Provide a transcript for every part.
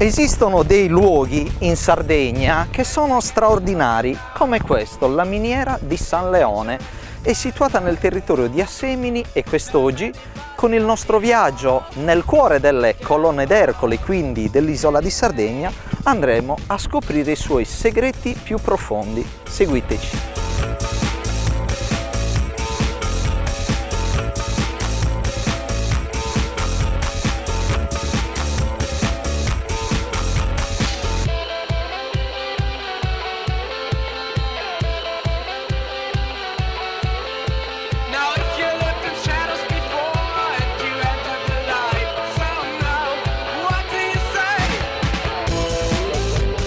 Esistono dei luoghi in Sardegna che sono straordinari, come questo, la miniera di San Leone. È situata nel territorio di Assemini e quest'oggi, con il nostro viaggio nel cuore delle colonne d'Ercole, quindi dell'isola di Sardegna, andremo a scoprire i suoi segreti più profondi. Seguiteci!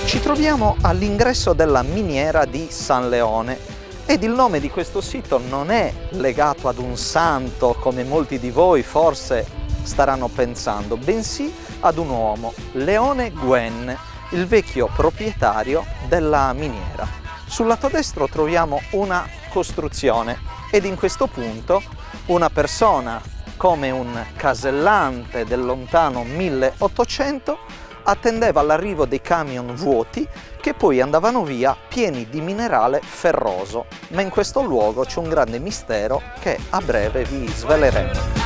Ci troviamo all'ingresso della miniera di San Leone ed il nome di questo sito non è legato ad un santo come molti di voi forse staranno pensando, bensì ad un uomo, Leone Guen, il vecchio proprietario della miniera. Sul lato destro troviamo una costruzione ed in questo punto una persona come un casellante del lontano 1800 attendeva l'arrivo dei camion vuoti che poi andavano via pieni di minerale ferroso, ma in questo luogo c'è un grande mistero che a breve vi sveleremo.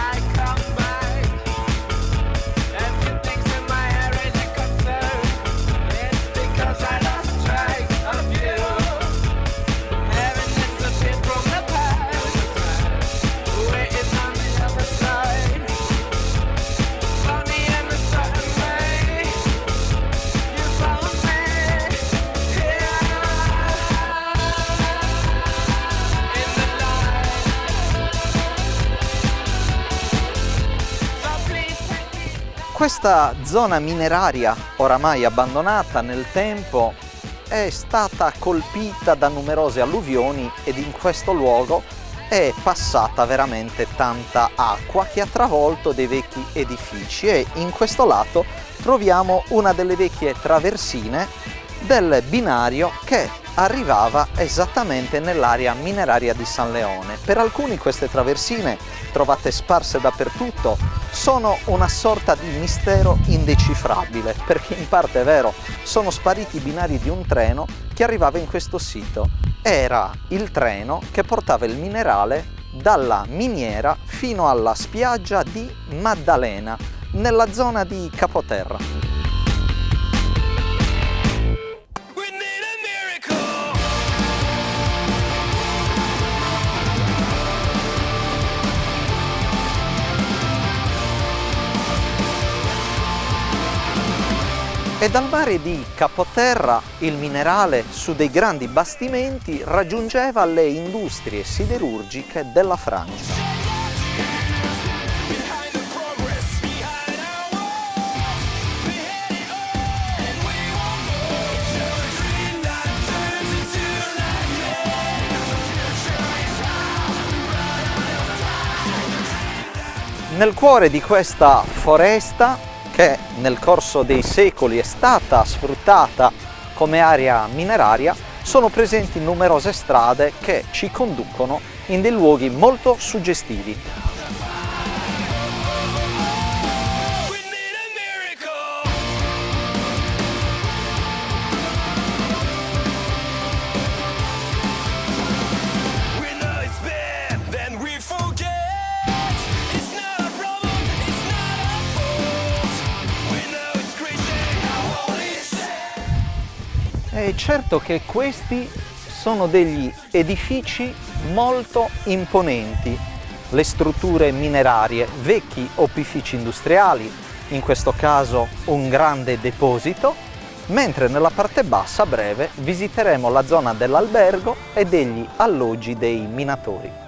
Questa zona mineraria, oramai abbandonata nel tempo, è stata colpita da numerose alluvioni ed in questo luogo è passata veramente tanta acqua che ha travolto dei vecchi edifici e in questo lato troviamo una delle vecchie traversine del binario che arrivava esattamente nell'area mineraria di San Leone. Per alcuni queste traversine, trovate sparse dappertutto, sono una sorta di mistero indecifrabile, perché in parte è vero, sono spariti i binari di un treno che arrivava in questo sito. Era il treno che portava il minerale dalla miniera fino alla spiaggia di Maddalena, nella zona di Capoterra. E dal mare di Capoterra il minerale su dei grandi bastimenti raggiungeva le industrie siderurgiche della Francia. Nel cuore di questa foresta, che nel corso dei secoli è stata sfruttata come area mineraria, sono presenti numerose strade che ci conducono in dei luoghi molto suggestivi. È certo che questi sono degli edifici molto imponenti, le strutture minerarie, vecchi opifici industriali, in questo caso un grande deposito, mentre nella parte bassa a breve visiteremo la zona dell'albergo e degli alloggi dei minatori.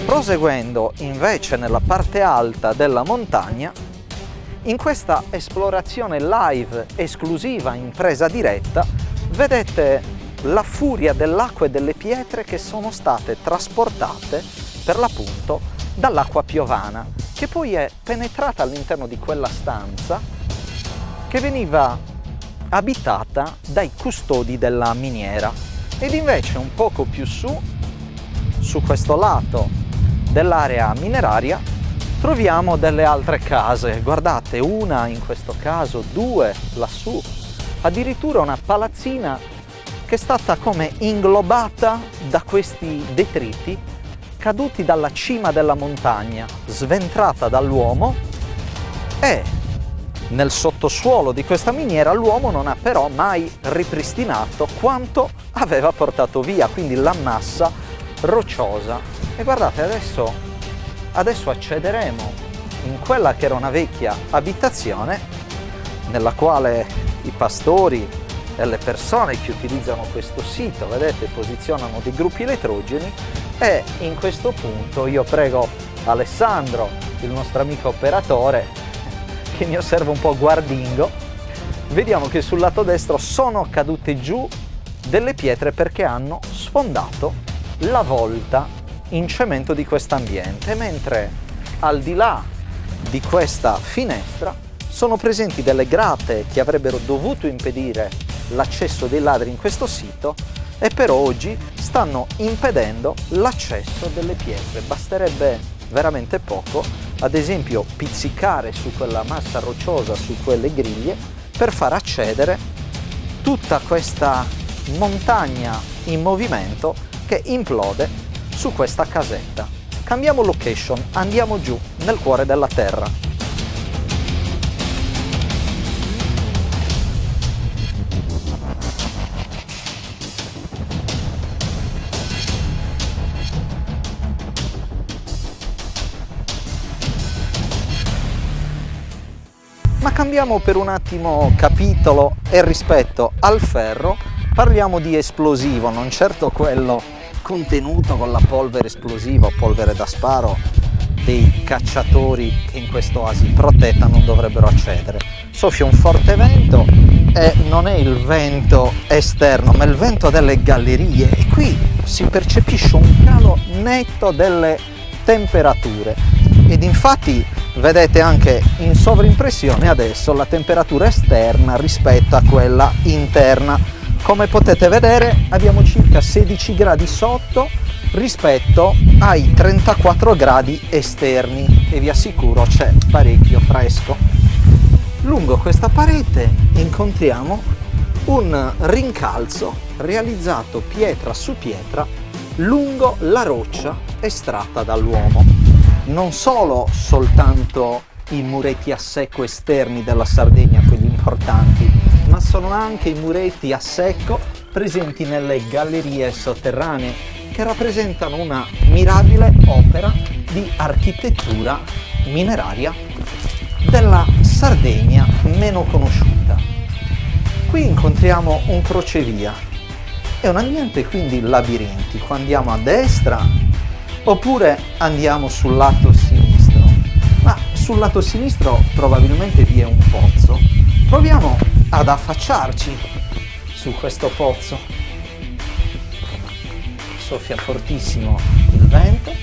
Proseguendo invece nella parte alta della montagna, in questa esplorazione live esclusiva in presa diretta, vedete la furia dell'acqua e delle pietre che sono state trasportate per l'appunto dall'acqua piovana. che poi è penetrata all'interno di quella stanza che veniva abitata dai custodi della miniera. Ed invece un poco più su questo lato dell'area mineraria, troviamo delle altre case. Guardate, una in questo caso, due lassù, addirittura una palazzina che è stata come inglobata da questi detriti caduti dalla cima della montagna, sventrata dall'uomo, e nel sottosuolo di questa miniera l'uomo non ha però mai ripristinato quanto aveva portato via, quindi la massa rocciosa. E guardate, adesso accederemo in quella che era una vecchia abitazione nella quale i pastori e le persone che utilizzano questo sito, vedete, posizionano dei gruppi elettrogeni. E in questo punto io prego Alessandro, il nostro amico operatore, che mi osserva un po' guardingo. Vediamo che sul lato destro sono cadute giù delle pietre perché hanno sfondato la volta in cemento di quest'ambiente, mentre al di là di questa finestra sono presenti delle grate che avrebbero dovuto impedire l'accesso dei ladri in questo sito, e per oggi stanno impedendo l'accesso delle pietre. Basterebbe veramente poco, ad esempio pizzicare su quella massa rocciosa, su quelle griglie, per far accedere tutta questa montagna in movimento che implode su questa casetta. Cambiamo location, andiamo giù nel cuore della terra. Ma cambiamo per un attimo capitolo e rispetto al ferro parliamo di esplosivo, non certo quello contenuto con la polvere esplosiva, polvere da sparo dei cacciatori che in questo oasi protetta non dovrebbero accedere. Soffia un forte vento e non è il vento esterno ma il vento delle gallerie, e qui si percepisce un calo netto delle temperature. Ed infatti vedete anche in sovrimpressione adesso la temperatura esterna rispetto a quella interna. Come potete vedere abbiamo circa 16 gradi sotto rispetto ai 34 gradi esterni, e vi assicuro c'è parecchio fresco. Lungo questa parete incontriamo un rincalzo realizzato pietra su pietra lungo la roccia estratta dall'uomo. Non soltanto i muretti a secco esterni della Sardegna, quelli importanti, ma sono anche i muretti a secco presenti nelle gallerie sotterranee, che rappresentano una mirabile opera di architettura mineraria della Sardegna meno conosciuta. Qui incontriamo un crocevia. È un ambiente quindi labirintico. Andiamo a destra oppure andiamo sul lato sinistro, ma sul lato sinistro probabilmente vi è un pozzo. Proviamo ad affacciarci su questo pozzo. Soffia fortissimo il vento.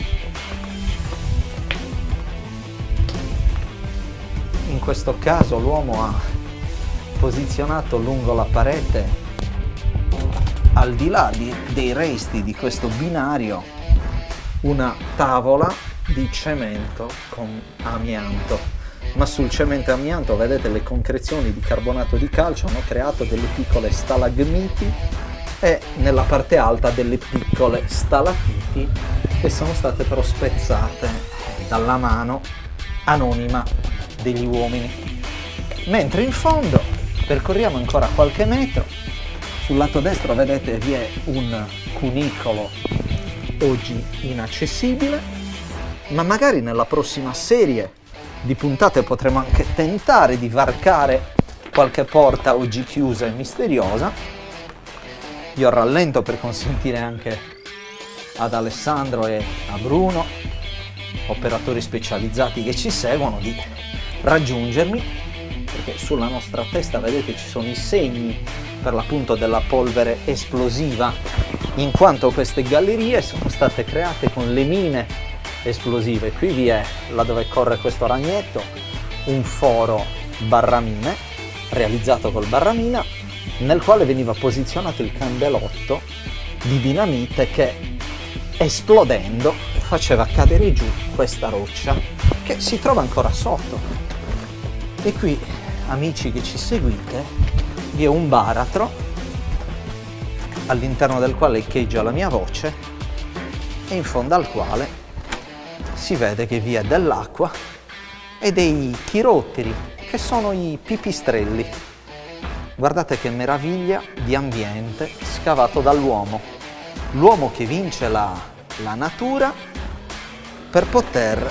In questo caso l'uomo ha posizionato lungo la parete, al di là dei resti di questo binario, una tavola di cemento con amianto, ma sul cemento e amianto vedete le concrezioni di carbonato di calcio hanno creato delle piccole stalagmiti e nella parte alta delle piccole stalactiti che sono state però spezzate dalla mano anonima degli uomini. Mentre in fondo percorriamo ancora qualche metro, sul lato destro vedete vi è un cunicolo oggi inaccessibile, ma magari nella prossima serie di puntate potremo anche tentare di varcare qualche porta oggi chiusa e misteriosa. Io rallento per consentire anche ad Alessandro e a Bruno, operatori specializzati che ci seguono, di raggiungermi, perché sulla nostra testa vedete ci sono i segni per l'appunto della polvere esplosiva, in quanto queste gallerie sono state create con le mine esplosive. Qui vi è, là dove corre questo ragnetto, un foro barramine, realizzato col barramina, nel quale veniva posizionato il candelotto di dinamite che, esplodendo, faceva cadere giù questa roccia che si trova ancora sotto. E qui, amici che ci seguite, vi è un baratro all'interno del quale echeggia la mia voce e in fondo al quale si vede che vi è dell'acqua e dei chirotteri che sono i pipistrelli. Guardate che meraviglia di ambiente scavato dall'uomo. L'uomo che vince la natura per poter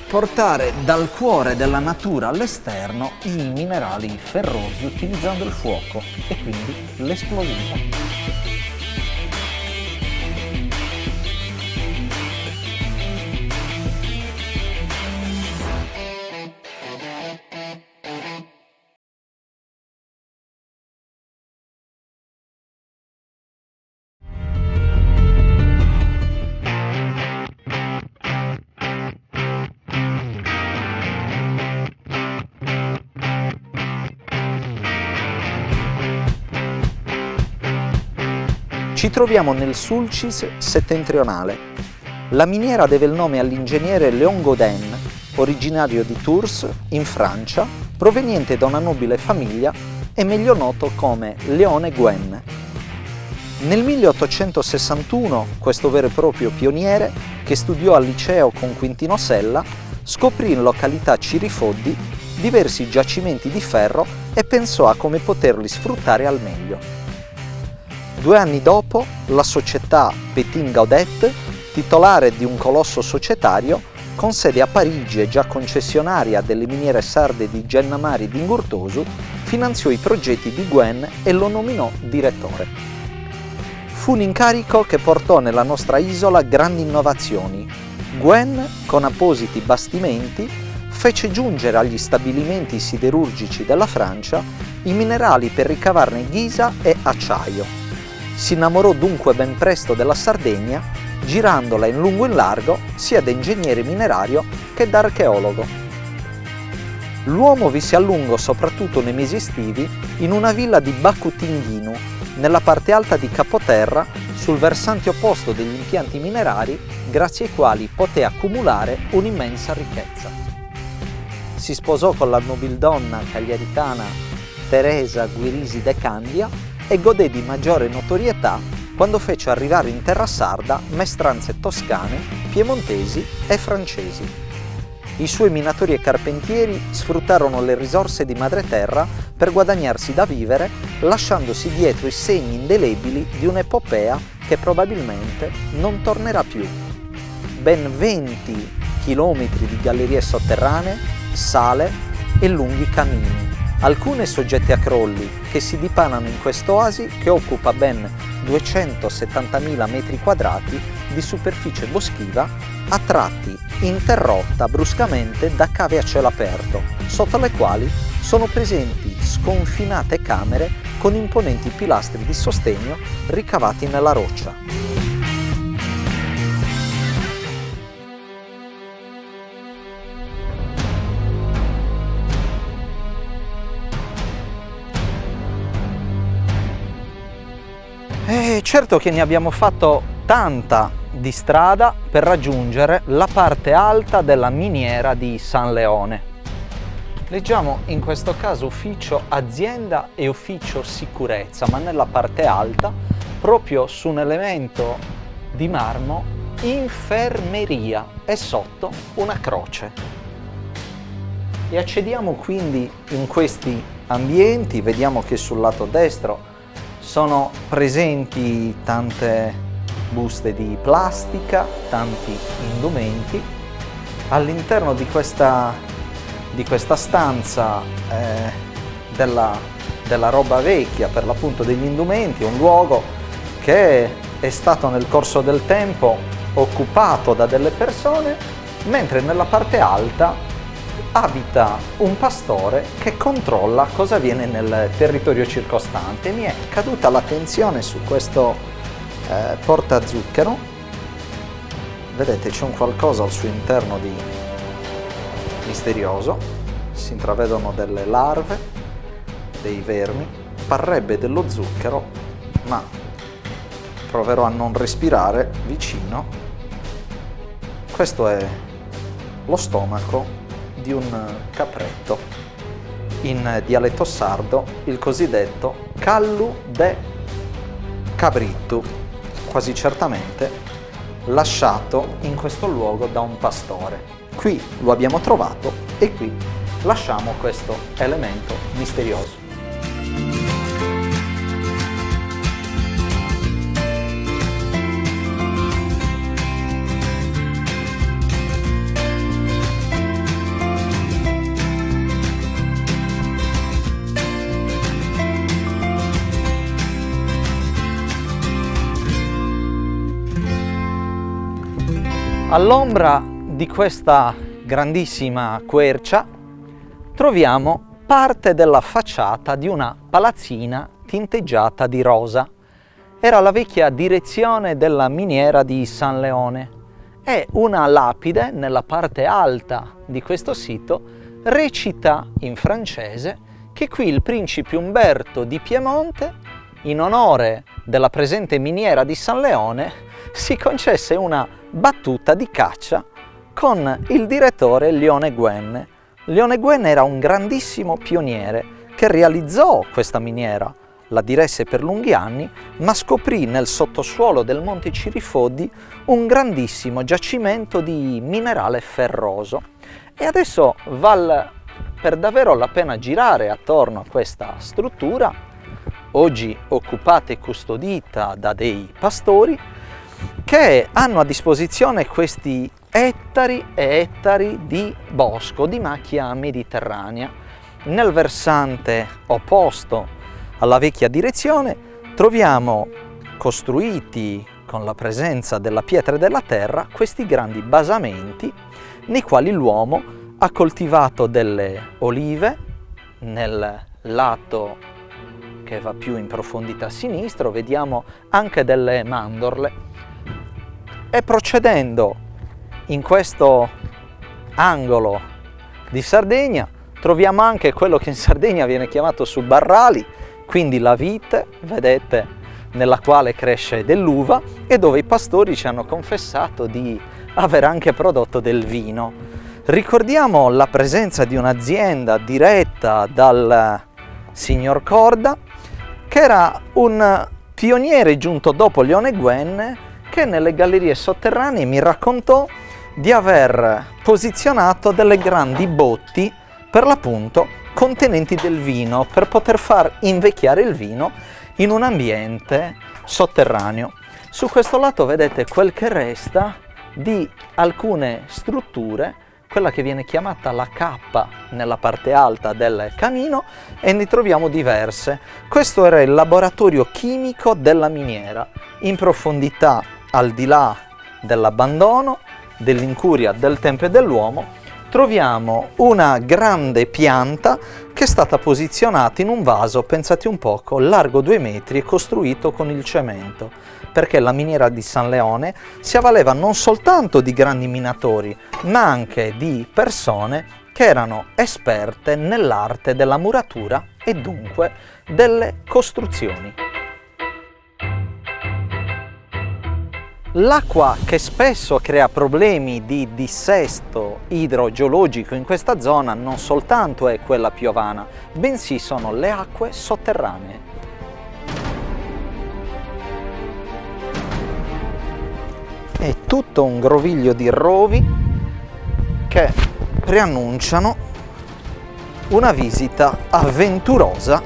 portare dal cuore della natura all'esterno i minerali ferrosi utilizzando il fuoco e quindi l'esplosivo. Ci troviamo nel Sulcis settentrionale. La miniera deve il nome all'ingegnere Léon Godin, originario di Tours, in Francia, proveniente da una nobile famiglia e meglio noto come Leone Guen. Nel 1861 questo vero e proprio pioniere, che studiò al liceo con Quintino Sella, scoprì in località Cirifoddi diversi giacimenti di ferro e pensò a come poterli sfruttare al meglio. 2 anni dopo, la società Petin Gaudet, titolare di un colosso societario, con sede a Parigi e già concessionaria delle miniere sarde di Gennamari di Ingurtosu, finanziò i progetti di Guen e lo nominò direttore. Fu un incarico che portò nella nostra isola grandi innovazioni. Guen, con appositi bastimenti, fece giungere agli stabilimenti siderurgici della Francia i minerali per ricavarne ghisa e acciaio. Si innamorò dunque ben presto della Sardegna, girandola in lungo e in largo sia da ingegnere minerario che da archeologo. L'uomo vi si allungò soprattutto nei mesi estivi in una villa di Bakutinghinu, nella parte alta di Capoterra, sul versante opposto degli impianti minerari, grazie ai quali poté accumulare un'immensa ricchezza. Si sposò con la nobildonna cagliaritana Teresa Guirisi de Candia e godé di maggiore notorietà quando fece arrivare in terra sarda maestranze toscane, piemontesi e francesi. I suoi minatori e carpentieri sfruttarono le risorse di madreterra per guadagnarsi da vivere, lasciandosi dietro i segni indelebili di un'epopea che probabilmente non tornerà più. Ben 20 chilometri di gallerie sotterranee, sale e lunghi camini, alcune soggette a crolli che si dipanano in quest'oasi che occupa ben 270.000 metri quadrati di superficie boschiva, a tratti interrotta bruscamente da cave a cielo aperto, sotto le quali sono presenti sconfinate camere con imponenti pilastri di sostegno ricavati nella roccia. E certo che ne abbiamo fatto tanta di strada per raggiungere la parte alta della miniera di San Leone. Leggiamo in questo caso ufficio azienda e ufficio sicurezza, ma nella parte alta, proprio su un elemento di marmo, infermeria e sotto una croce. E accediamo quindi in questi ambienti, vediamo che sul lato destro sono presenti tante buste di plastica, tanti indumenti. All'interno di questa stanza della roba vecchia, per l'appunto degli indumenti, un luogo che è stato nel corso del tempo occupato da delle persone, mentre nella parte alta abita un pastore che controlla cosa avviene nel territorio circostante. Mi è caduta l'attenzione su questo portazucchero vedete c'è un qualcosa al suo interno di misterioso, si intravedono delle larve, dei vermi, parrebbe dello zucchero, ma proverò a non respirare vicino. Questo è lo stomaco di un capretto, in dialetto sardo il cosiddetto callu de cabrittu, quasi certamente lasciato in questo luogo da un pastore. Qui lo abbiamo trovato e qui lasciamo questo elemento misterioso. All'ombra di questa grandissima quercia troviamo parte della facciata di una palazzina tinteggiata di rosa. Era la vecchia direzione della miniera di San Leone e una lapide nella parte alta di questo sito recita in francese che qui il principe Umberto di Piemonte, in onore della presente miniera di San Leone, si concesse una battuta di caccia con il direttore Leone Guen. Leone Guen era un grandissimo pioniere che realizzò questa miniera, la diresse per lunghi anni, ma scoprì nel sottosuolo del Monte Cirifodi un grandissimo giacimento di minerale ferroso. E adesso vale per davvero la pena girare attorno a questa struttura, oggi occupata e custodita da dei pastori, che hanno a disposizione questi ettari e ettari di bosco, di macchia mediterranea. Nel versante opposto alla vecchia direzione troviamo costruiti con la presenza della pietra e della terra questi grandi basamenti nei quali l'uomo ha coltivato delle olive nel lato che va più in profondità a sinistra, vediamo anche delle mandorle. E procedendo in questo angolo di Sardegna troviamo anche quello che in Sardegna viene chiamato subbarrali, quindi la vite, vedete, nella quale cresce dell'uva e dove i pastori ci hanno confessato di aver anche prodotto del vino. Ricordiamo la presenza di un'azienda diretta dal signor Corda, che era un pioniere giunto dopo Leone Guen, che nelle gallerie sotterranee mi raccontò di aver posizionato delle grandi botti, per l'appunto contenenti del vino, per poter far invecchiare il vino in un ambiente sotterraneo. Su questo lato vedete quel che resta di alcune strutture, quella che viene chiamata la cappa nella parte alta del camino, e ne troviamo diverse. Questo era il laboratorio chimico della miniera, in profondità al di là dell'abbandono, dell'incuria del tempo e dell'uomo, troviamo una grande pianta che è stata posizionata in un vaso, pensate un poco, largo 2 metri e costruito con il cemento, perché la miniera di San Leone si avvaleva non soltanto di grandi minatori, ma anche di persone che erano esperte nell'arte della muratura e dunque delle costruzioni. L'acqua che spesso crea problemi di dissesto idrogeologico in questa zona non soltanto è quella piovana, bensì sono le acque sotterranee. È tutto un groviglio di rovi che preannunciano una visita avventurosa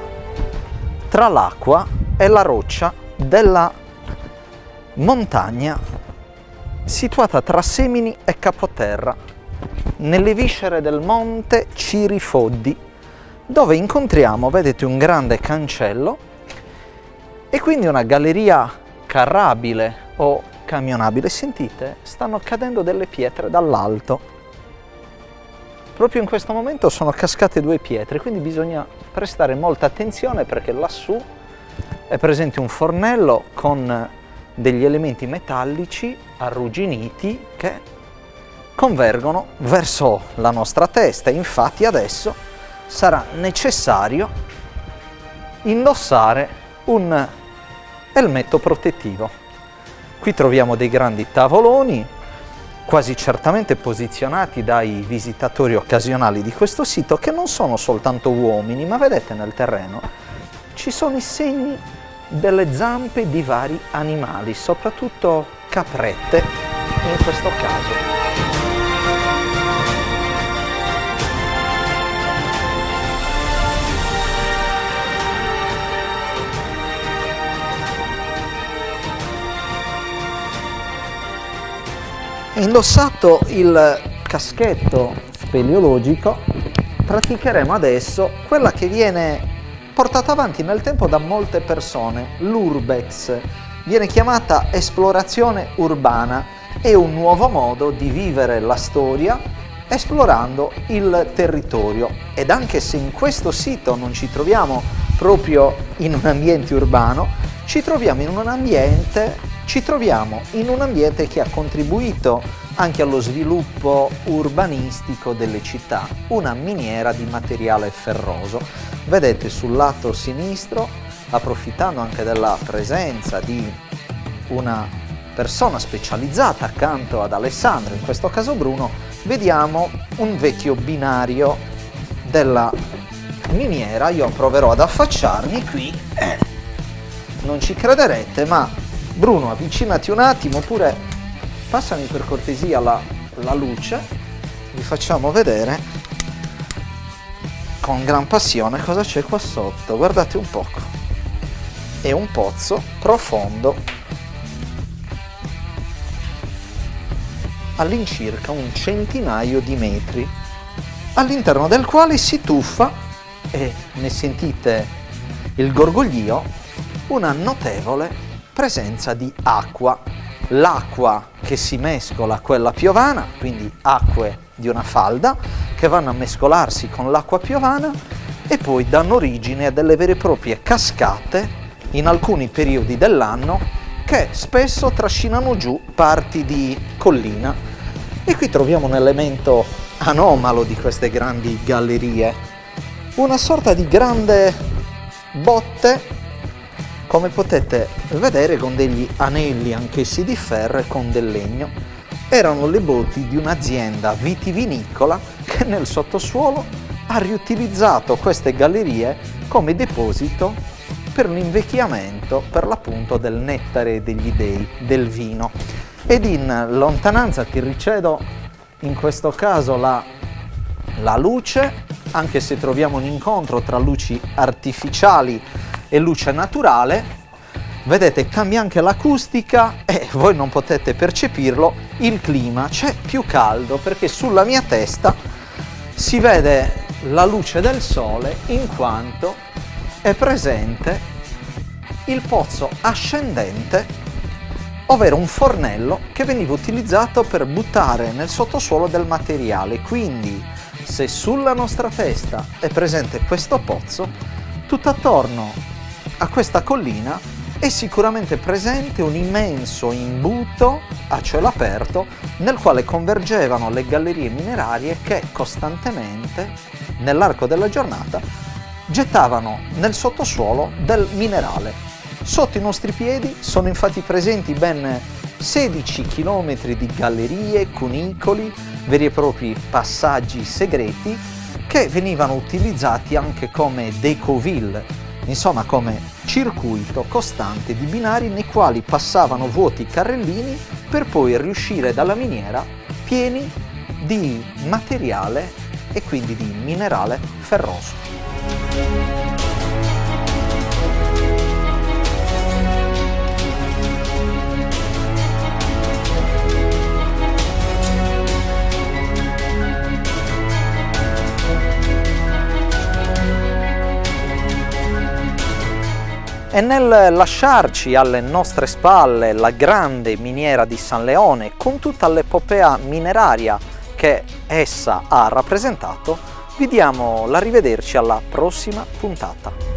tra l'acqua e la roccia della montagna situata tra Semini e Capoterra, nelle viscere del monte Cirifoddi, dove incontriamo, vedete, un grande cancello e quindi una galleria carrabile o camionabile. Sentite, stanno cadendo delle pietre dall'alto. Proprio in questo momento sono cascate 2 pietre, quindi bisogna prestare molta attenzione perché lassù è presente un fornello con degli elementi metallici arrugginiti che convergono verso la nostra testa. Infatti adesso sarà necessario indossare un elmetto protettivo. Qui troviamo dei grandi tavoloni, quasi certamente posizionati dai visitatori occasionali di questo sito, che non sono soltanto uomini, ma vedete nel terreno ci sono i segni delle zampe di vari animali, soprattutto caprette in questo caso. Indossato il caschetto speleologico, praticheremo adesso quella che viene portata avanti nel tempo da molte persone, l'urbex. Viene chiamata esplorazione urbana, è un nuovo modo di vivere la storia esplorando il territorio. Ed anche se in questo sito non ci troviamo proprio in un ambiente urbano, ci troviamo in un ambiente che ha contribuito anche allo sviluppo urbanistico delle città, una miniera di materiale ferroso. Vedete sul lato sinistro, approfittando anche della presenza di una persona specializzata accanto ad Alessandro, in questo caso Bruno, vediamo un vecchio binario della miniera. Io proverò ad affacciarmi qui, non ci crederete, ma Bruno, avvicinati un attimo, oppure passami per cortesia la luce, vi facciamo vedere con gran passione cosa c'è qua sotto. Guardate un poco, è un pozzo profondo all'incirca un centinaio di metri, all'interno del quale si tuffa, e ne sentite il gorgoglio, una notevole presenza di acqua. L'acqua che si mescola a quella piovana, quindi acque di una falda che vanno a mescolarsi con l'acqua piovana e poi danno origine a delle vere e proprie cascate in alcuni periodi dell'anno che spesso trascinano giù parti di collina. E qui troviamo un elemento anomalo di queste grandi gallerie, una sorta di grande botte, come potete vedere, con degli anelli anch'essi di ferro e con del legno. Erano le botti di un'azienda vitivinicola che nel sottosuolo ha riutilizzato queste gallerie come deposito per l'invecchiamento, per l'appunto, del nettare degli dei, del vino. Ed in lontananza ti ricedo in questo caso la luce, anche se troviamo un incontro tra luci artificiali e luce naturale. Vedete, cambia anche l'acustica e voi non potete percepirlo, il clima, c'è più caldo perché sulla mia testa si vede la luce del sole, in quanto è presente il pozzo ascendente, ovvero un fornello che veniva utilizzato per buttare nel sottosuolo del materiale. Quindi se sulla nostra testa è presente questo pozzo, tutt'attorno a questa collina è sicuramente presente un immenso imbuto a cielo aperto nel quale convergevano le gallerie minerarie che costantemente, nell'arco della giornata, gettavano nel sottosuolo del minerale. Sotto i nostri piedi sono infatti presenti ben 16 km di gallerie, cunicoli, veri e propri passaggi segreti che venivano utilizzati anche come decoville, insomma come circuito costante di binari nei quali passavano vuoti carrellini per poi riuscire dalla miniera pieni di materiale e quindi di minerale ferroso. E nel lasciarci alle nostre spalle la grande miniera di San Leone con tutta l'epopea mineraria che essa ha rappresentato, vi diamo l'arrivederci alla prossima puntata.